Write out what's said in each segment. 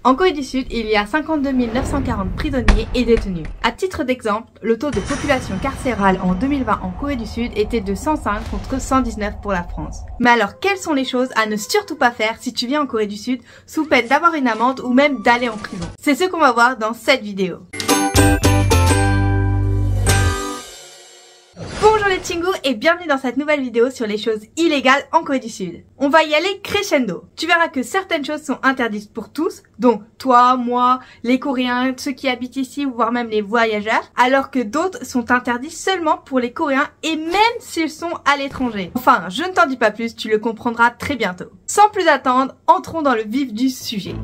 En Corée du Sud, il y a 52 940 prisonniers et détenus. À titre d'exemple, le taux de population carcérale en 2020 en Corée du Sud était de 105 contre 119 pour la France. Mais alors, quelles sont les choses à ne surtout pas faire si tu viens en Corée du Sud sous peine d'avoir une amende ou même d'aller en prison? C'est ce qu'on va voir dans cette vidéo. Bonjour les Chingu et bienvenue dans cette nouvelle vidéo sur les choses illégales en Corée du Sud. On va y aller crescendo. Tu verras que certaines choses sont interdites pour tous, donc toi, moi, les Coréens, ceux qui habitent ici ou voire même les voyageurs, alors que d'autres sont interdits seulement pour les Coréens et même s'ils sont à l'étranger. Enfin, je ne t'en dis pas plus, tu le comprendras très bientôt. Sans plus attendre, entrons dans le vif du sujet.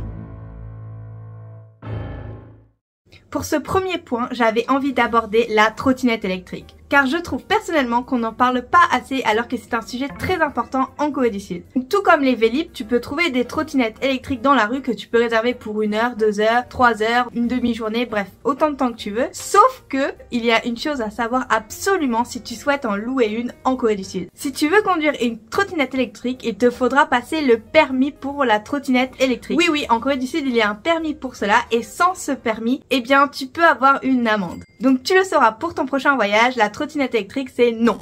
Pour ce premier point, j'avais envie d'aborder la trottinette électrique. Car je trouve personnellement qu'on n'en parle pas assez alors que c'est un sujet très important en Corée du Sud. Donc, tout comme les Vélib, tu peux trouver des trottinettes électriques dans la rue que tu peux réserver pour 1 heure, 2 heures, 3 heures, une demi-journée, bref, autant de temps que tu veux. Sauf que, il y a une chose à savoir absolument si tu souhaites en louer une en Corée du Sud. Si tu veux conduire une trottinette électrique, il te faudra passer le permis pour la trottinette électrique. Oui, en Corée du Sud, il y a un permis pour cela et sans ce permis, eh bien, tu peux avoir une amende. Donc, tu le sauras pour ton prochain voyage, la trottinette électrique, c'est non.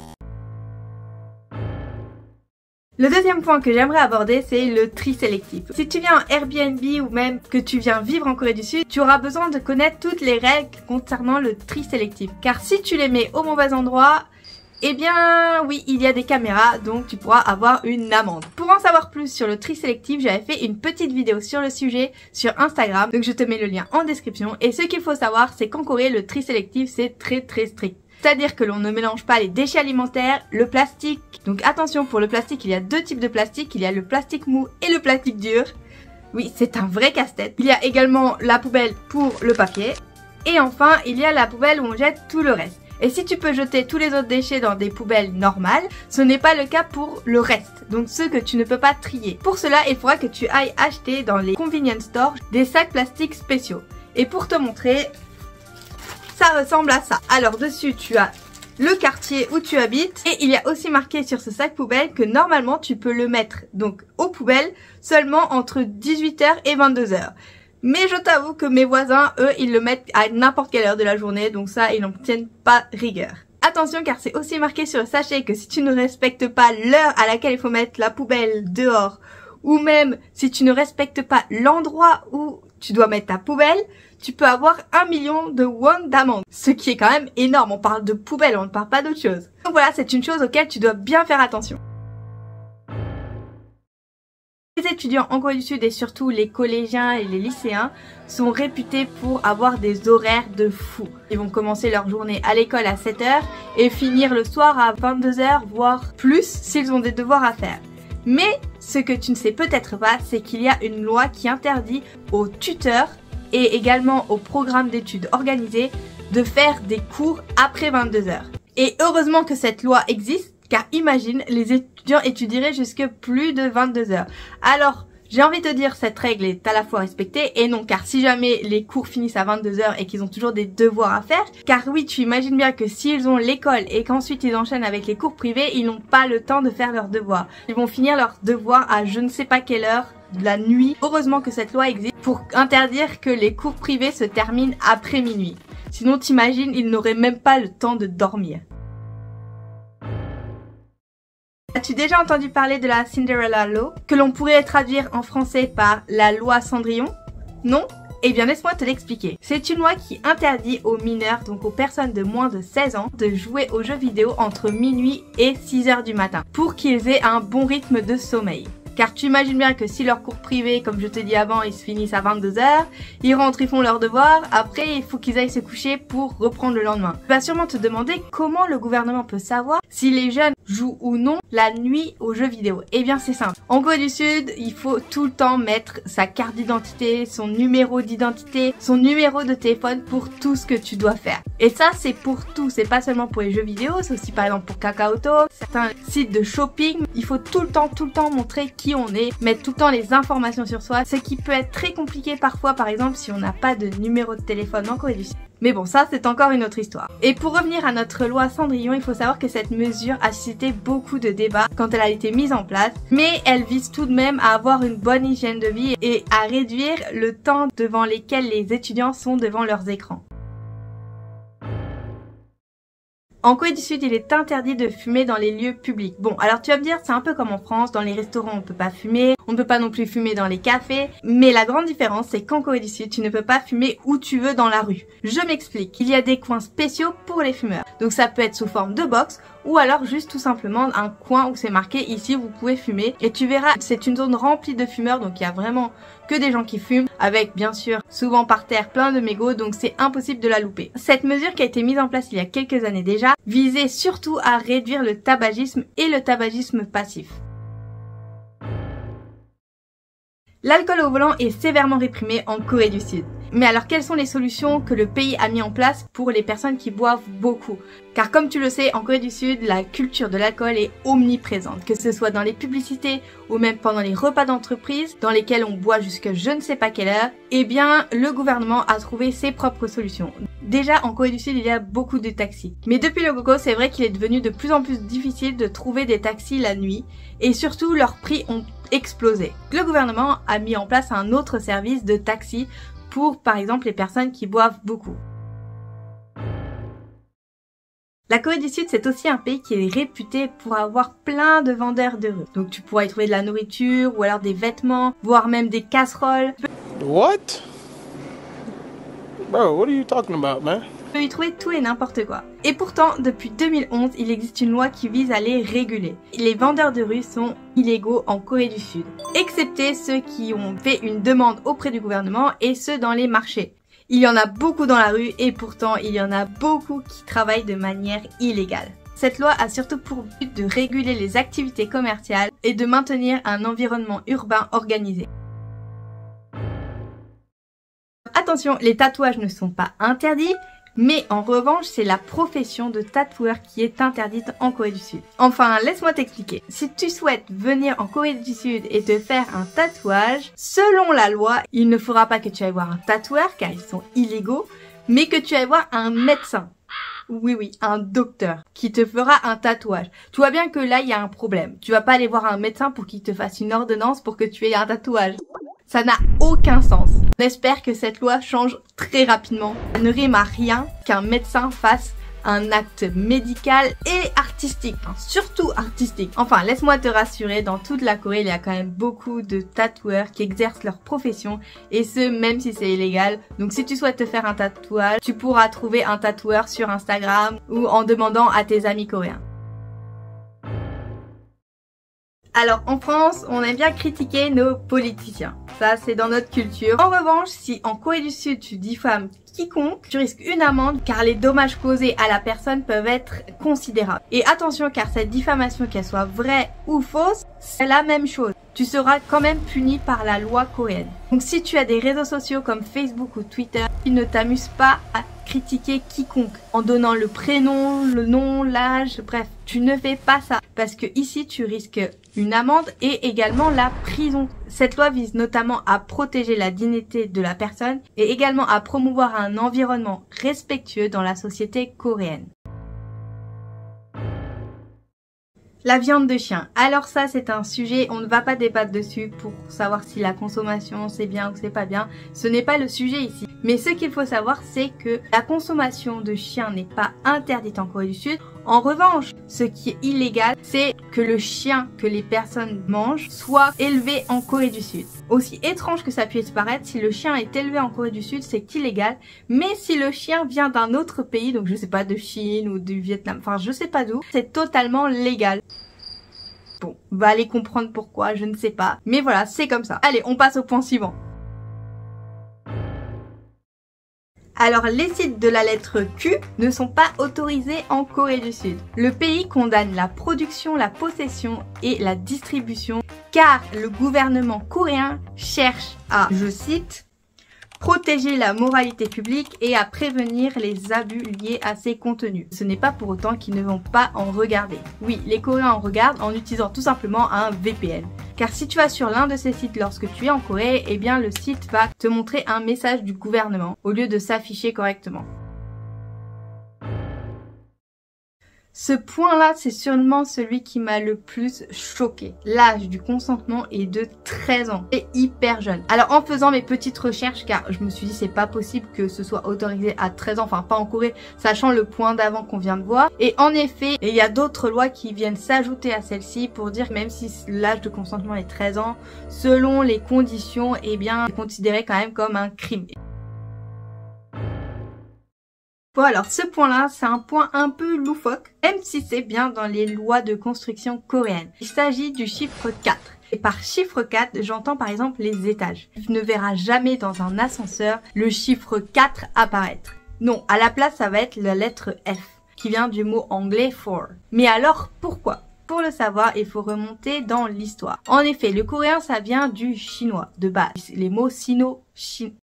Le deuxième point que j'aimerais aborder, c'est le tri sélectif. Si tu viens en Airbnb ou même que tu viens vivre en Corée du Sud, tu auras besoin de connaître toutes les règles concernant le tri sélectif. Car si tu les mets au mauvais endroit, eh bien oui, il y a des caméras, donc tu pourras avoir une amende. Pour en savoir plus sur le tri sélectif, j'avais fait une petite vidéo sur le sujet sur Instagram, donc je te mets le lien en description. Et ce qu'il faut savoir, c'est qu'en Corée, le tri sélectif, c'est très strict. C'est-à-dire que l'on ne mélange pas les déchets alimentaires, le plastique. Donc attention, pour le plastique, il y a deux types de plastique. Il y a le plastique mou et le plastique dur. Oui, c'est un vrai casse-tête. Il y a également la poubelle pour le papier. Et enfin, il y a la poubelle où on jette tout le reste. Et si tu peux jeter tous les autres déchets dans des poubelles normales, ce n'est pas le cas pour le reste, donc ceux que tu ne peux pas trier. Pour cela, il faudra que tu ailles acheter dans les convenience stores des sacs plastiques spéciaux. Et pour te montrer, ça ressemble à ça. Alors dessus, tu as le quartier où tu habites et il y a aussi marqué sur ce sac poubelle que normalement tu peux le mettre donc aux poubelles seulement entre 18 h et 22 h. Mais je t'avoue que mes voisins, eux, ils le mettent à n'importe quelle heure de la journée, donc ça, ils n'en tiennent pas rigueur. Attention, car c'est aussi marqué sur le sachet que si tu ne respectes pas l'heure à laquelle il faut mettre la poubelle dehors, ou même si tu ne respectes pas l'endroit où tu dois mettre ta poubelle, tu peux avoir 1 million de won d'amende. Ce qui est quand même énorme, on parle de poubelle, on ne parle pas d'autre chose. Donc voilà, c'est une chose auquel tu dois bien faire attention. Les étudiants en Corée du Sud et surtout les collégiens et les lycéens sont réputés pour avoir des horaires de fou. Ils vont commencer leur journée à l'école à 7 h et finir le soir à 22 h, voire plus s'ils ont des devoirs à faire. Mais ce que tu ne sais peut-être pas, c'est qu'il y a une loi qui interdit aux tuteurs et également aux programmes d'études organisés de faire des cours après 22 h. Et heureusement que cette loi existe, car imagine, les étudiants étudieraient jusque plus de 22 h. Alors, j'ai envie de te dire, cette règle est à la fois respectée et non, car si jamais les cours finissent à 22 h et qu'ils ont toujours des devoirs à faire, car oui, tu imagines bien que s'ils ont l'école et qu'ensuite ils enchaînent avec les cours privés, ils n'ont pas le temps de faire leurs devoirs. Ils vont finir leurs devoirs à je ne sais pas quelle heure de la nuit. Heureusement que cette loi existe pour interdire que les cours privés se terminent après minuit. Sinon, t'imagines, ils n'auraient même pas le temps de dormir. As-tu déjà entendu parler de la Cinderella Law, que l'on pourrait traduire en français par la loi Cendrillon? Non? Eh bien laisse-moi te l'expliquer. C'est une loi qui interdit aux mineurs, donc aux personnes de moins de 16 ans, de jouer aux jeux vidéo entre minuit et 6 h du matin, pour qu'ils aient un bon rythme de sommeil. Car tu imagines bien que si leurs cours privés, comme je te dis avant, ils se finissent à 22 h, ils rentrent, ils font leurs devoirs, après il faut qu'ils aillent se coucher pour reprendre le lendemain. Tu vas sûrement te demander comment le gouvernement peut savoir si les jeunes jouent ou non la nuit aux jeux vidéo. Eh bien c'est simple. En Corée du Sud, il faut tout le temps mettre sa carte d'identité, son numéro d'identité, son numéro de téléphone pour tout ce que tu dois faire. Et ça c'est pour tout, c'est pas seulement pour les jeux vidéo, c'est aussi par exemple pour Kakaotalk, certains sites de shopping. Il faut tout le temps montrer qui on est, mettre tout le temps les informations sur soi, ce qui peut être très compliqué parfois, par exemple si on n'a pas de numéro de téléphone en Corée du Sud. Mais bon, ça c'est encore une autre histoire. Et pour revenir à notre loi Cendrillon, il faut savoir que cette mesure a suscité beaucoup de débats quand elle a été mise en place, mais elle vise tout de même à avoir une bonne hygiène de vie et à réduire le temps devant lesquels les étudiants sont devant leurs écrans. En Corée du Sud, il est interdit de fumer dans les lieux publics. Bon, alors tu vas me dire, c'est un peu comme en France, dans les restaurants on peut pas fumer, on ne peut pas non plus fumer dans les cafés, mais la grande différence c'est qu'en Corée du Sud, tu ne peux pas fumer où tu veux dans la rue. Je m'explique, il y a des coins spéciaux pour les fumeurs. Donc ça peut être sous forme de box, ou alors juste tout simplement un coin où c'est marqué ici vous pouvez fumer, et tu verras, c'est une zone remplie de fumeurs, donc il y a vraiment que des gens qui fument, avec bien sûr souvent par terre plein de mégots, donc c'est impossible de la louper. Cette mesure qui a été mise en place il y a quelques années déjà visait surtout à réduire le tabagisme et le tabagisme passif. L'alcool au volant est sévèrement réprimé en Corée du Sud. Mais alors quelles sont les solutions que le pays a mis en place pour les personnes qui boivent beaucoup? Car comme tu le sais, en Corée du Sud, la culture de l'alcool est omniprésente, que ce soit dans les publicités ou même pendant les repas d'entreprise dans lesquels on boit jusqu'à je ne sais pas quelle heure, eh bien le gouvernement a trouvé ses propres solutions. Déjà en Corée du Sud, il y a beaucoup de taxis. Mais depuis le Go-Go, c'est vrai qu'il est devenu de plus en plus difficile de trouver des taxis la nuit et surtout leurs prix ont explosé. Le gouvernement a mis en place un autre service de taxi pour par exemple les personnes qui boivent beaucoup. La Corée du Sud, c'est aussi un pays qui est réputé pour avoir plein de vendeurs de rue. Donc tu pourras y trouver de la nourriture ou alors des vêtements, voire même des casseroles. What? Bro, what are you talking about, man? Tu peux y trouver tout et n'importe quoi. Et pourtant, depuis 2011, il existe une loi qui vise à les réguler. Les vendeurs de rue sont illégaux en Corée du Sud, excepté ceux qui ont fait une demande auprès du gouvernement et ceux dans les marchés. Il y en a beaucoup dans la rue et pourtant il y en a beaucoup qui travaillent de manière illégale. Cette loi a surtout pour but de réguler les activités commerciales et de maintenir un environnement urbain organisé. Attention, les tatouages ne sont pas interdits, mais en revanche, c'est la profession de tatoueur qui est interdite en Corée du Sud. Enfin, laisse-moi t'expliquer. Si tu souhaites venir en Corée du Sud et te faire un tatouage, selon la loi, il ne faudra pas que tu ailles voir un tatoueur, car ils sont illégaux, mais que tu ailles voir un médecin. Oui, un docteur qui te fera un tatouage. Tu vois bien que là, il y a un problème. Tu vas pas aller voir un médecin pour qu'il te fasse une ordonnance pour que tu aies un tatouage. Ça n'a aucun sens. On espère que cette loi change très rapidement. Ça ne rime à rien qu'un médecin fasse un acte médical et artistique. Enfin, surtout artistique. Enfin, laisse-moi te rassurer, dans toute la Corée, il y a quand même beaucoup de tatoueurs qui exercent leur profession et ce, même si c'est illégal. Donc si tu souhaites te faire un tatouage, tu pourras trouver un tatoueur sur Instagram ou en demandant à tes amis coréens. Alors en France, on aime bien critiquer nos politiciens. Ça, c'est dans notre culture. En revanche, si en Corée du Sud, tu diffames quiconque, tu risques une amende car les dommages causés à la personne peuvent être considérables. Et attention, car cette diffamation, qu'elle soit vraie ou fausse, c'est la même chose. Tu seras quand même puni par la loi coréenne. Donc si tu as des réseaux sociaux comme Facebook ou Twitter, tu ne t'amuses pas à critiquer quiconque en donnant le prénom, le nom, l'âge, bref, tu ne fais pas ça parce que ici tu risques une amende et également la prison. Cette loi vise notamment à protéger la dignité de la personne et également à promouvoir un environnement respectueux dans la société coréenne. La viande de chien. Alors ça, c'est un sujet, on ne va pas débattre dessus pour savoir si la consommation c'est bien ou c'est pas bien. Ce n'est pas le sujet ici. Mais ce qu'il faut savoir, c'est que la consommation de chiens n'est pas interdite en Corée du Sud. En revanche, ce qui est illégal, c'est que le chien que les personnes mangent soit élevé en Corée du Sud. Aussi étrange que ça puisse paraître, si le chien est élevé en Corée du Sud, c'est illégal. Mais si le chien vient d'un autre pays, donc je sais pas, de Chine ou du Vietnam, enfin je sais pas d'où, c'est totalement légal. Bon, va aller comprendre pourquoi, je ne sais pas. Mais voilà, c'est comme ça. Allez, on passe au point suivant. Alors, les sites de la lettre Q ne sont pas autorisés en Corée du Sud. Le pays condamne la production, la possession et la distribution car le gouvernement coréen cherche à, je cite, protéger la moralité publique et à prévenir les abus liés à ces contenus. Ce n'est pas pour autant qu'ils ne vont pas en regarder. Oui, les Coréens en regardent en utilisant tout simplement un VPN. Car si tu vas sur l'un de ces sites lorsque tu es en Corée, eh bien le site va te montrer un message du gouvernement au lieu de s'afficher correctement. Ce point-là, c'est sûrement celui qui m'a le plus choqué. L'âge du consentement est de 13 ans. C'est hyper jeune. Alors en faisant mes petites recherches, car je me suis dit c'est pas possible que ce soit autorisé à 13 ans, enfin pas en Corée, sachant le point d'avant qu'on vient de voir. Et en effet, il y a d'autres lois qui viennent s'ajouter à celle-ci pour dire que même si l'âge de consentement est 13 ans, selon les conditions, eh bien, c'est considéré quand même comme un crime. Bon alors ce point-là, c'est un point un peu loufoque, même si c'est bien dans les lois de construction coréennes. Il s'agit du chiffre 4. Et par chiffre 4, j'entends par exemple les étages. Tu ne verras jamais dans un ascenseur le chiffre 4 apparaître. Non, à la place ça va être la lettre F, qui vient du mot anglais for. Mais alors pourquoi ? Pour le savoir, il faut remonter dans l'histoire. En effet, le coréen ça vient du chinois de base. Les mots sino-chinois.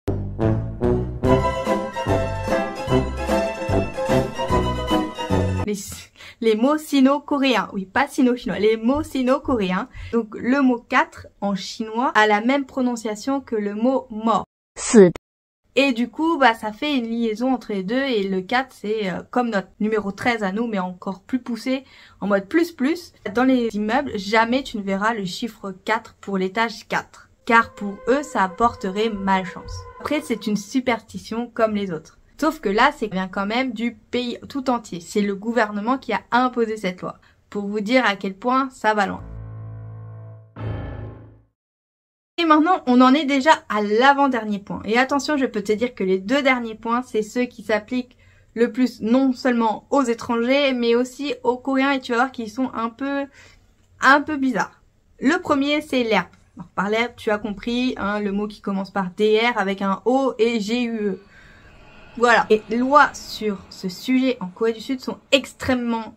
Les mots sino-coréens, oui pas sino-chinois, les mots sino-coréens. Donc le mot 4 en chinois a la même prononciation que le mot mort. Et du coup, ça fait une liaison entre les deux et le 4 c'est comme notre numéro 13 à nous mais encore plus poussé en mode plus. Dans les immeubles, jamais tu ne verras le chiffre 4 pour l'étage 4. Car pour eux, ça apporterait malchance. Après, c'est une superstition comme les autres. Sauf que là, ça vient quand même du pays tout entier. C'est le gouvernement qui a imposé cette loi. Pour vous dire à quel point ça va loin. Et maintenant, on en est déjà à l'avant-dernier point. Et attention, je peux te dire que les deux derniers points, c'est ceux qui s'appliquent le plus non seulement aux étrangers, mais aussi aux Coréens. Et tu vas voir qu'ils sont un peu bizarres. Le premier, c'est l'herbe. Alors, par l'herbe, tu as compris, hein, le mot qui commence par DR avec un O et GUE. Voilà. Et les lois sur ce sujet en Corée du Sud sont extrêmement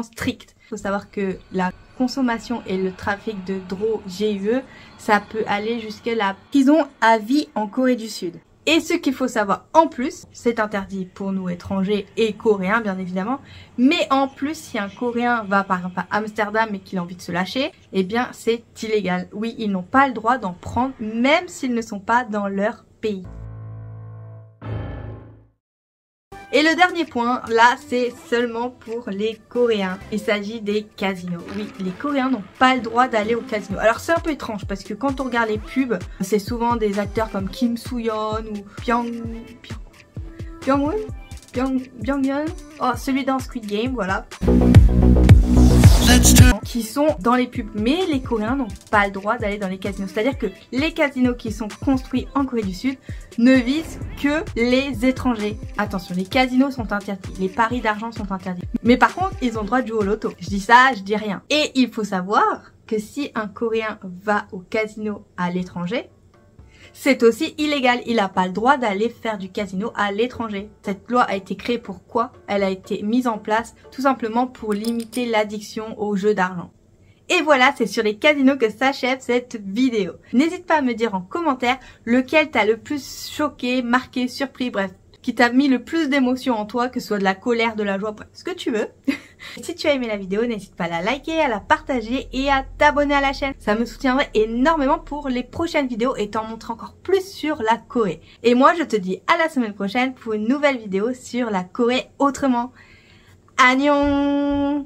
strictes. Il faut savoir que la consommation et le trafic de drogue GUE, ça peut aller jusqu'à la prison à vie en Corée du Sud. Et ce qu'il faut savoir en plus, c'est interdit pour nous étrangers et coréens bien évidemment, mais en plus si un coréen va par exemple à Amsterdam et qu'il a envie de se lâcher, eh bien c'est illégal. Oui, ils n'ont pas le droit d'en prendre même s'ils ne sont pas dans leur pays. Et le dernier point, là, c'est seulement pour les Coréens. Il s'agit des casinos. Oui, les Coréens n'ont pas le droit d'aller au casino. Alors c'est un peu étrange parce que quand on regarde les pubs, c'est souvent des acteurs comme Kim Soo-yeon ou Byung-hun, oh, celui dans Squid Game, voilà. Qui sont dans les pubs. Mais les Coréens n'ont pas le droit d'aller dans les casinos. C'est-à-dire que les casinos qui sont construits en Corée du Sud ne visent que les étrangers. Attention, les casinos sont interdits. Les paris d'argent sont interdits. Mais par contre, ils ont le droit de jouer au loto. Je dis ça, je dis rien. Et il faut savoir que si un Coréen va au casino à l'étranger, c'est aussi illégal. Il n'a pas le droit d'aller faire du casino à l'étranger. Cette loi a été créée pour quoi? Elle a été mise en place tout simplement pour limiter l'addiction aux jeux d'argent. Et voilà, c'est sur les casinos que s'achève cette vidéo. N'hésite pas à me dire en commentaire lequel t'a le plus choqué, marqué, surpris, bref, qui t'a mis le plus d'émotions en toi, que ce soit de la colère, de la joie, bref, ce que tu veux. Si tu as aimé la vidéo, n'hésite pas à la liker, à la partager et à t'abonner à la chaîne. Ça me soutiendrait énormément pour les prochaines vidéos et t'en montrer encore plus sur la Corée. Et moi, je te dis à la semaine prochaine pour une nouvelle vidéo sur la Corée autrement. Annyeong!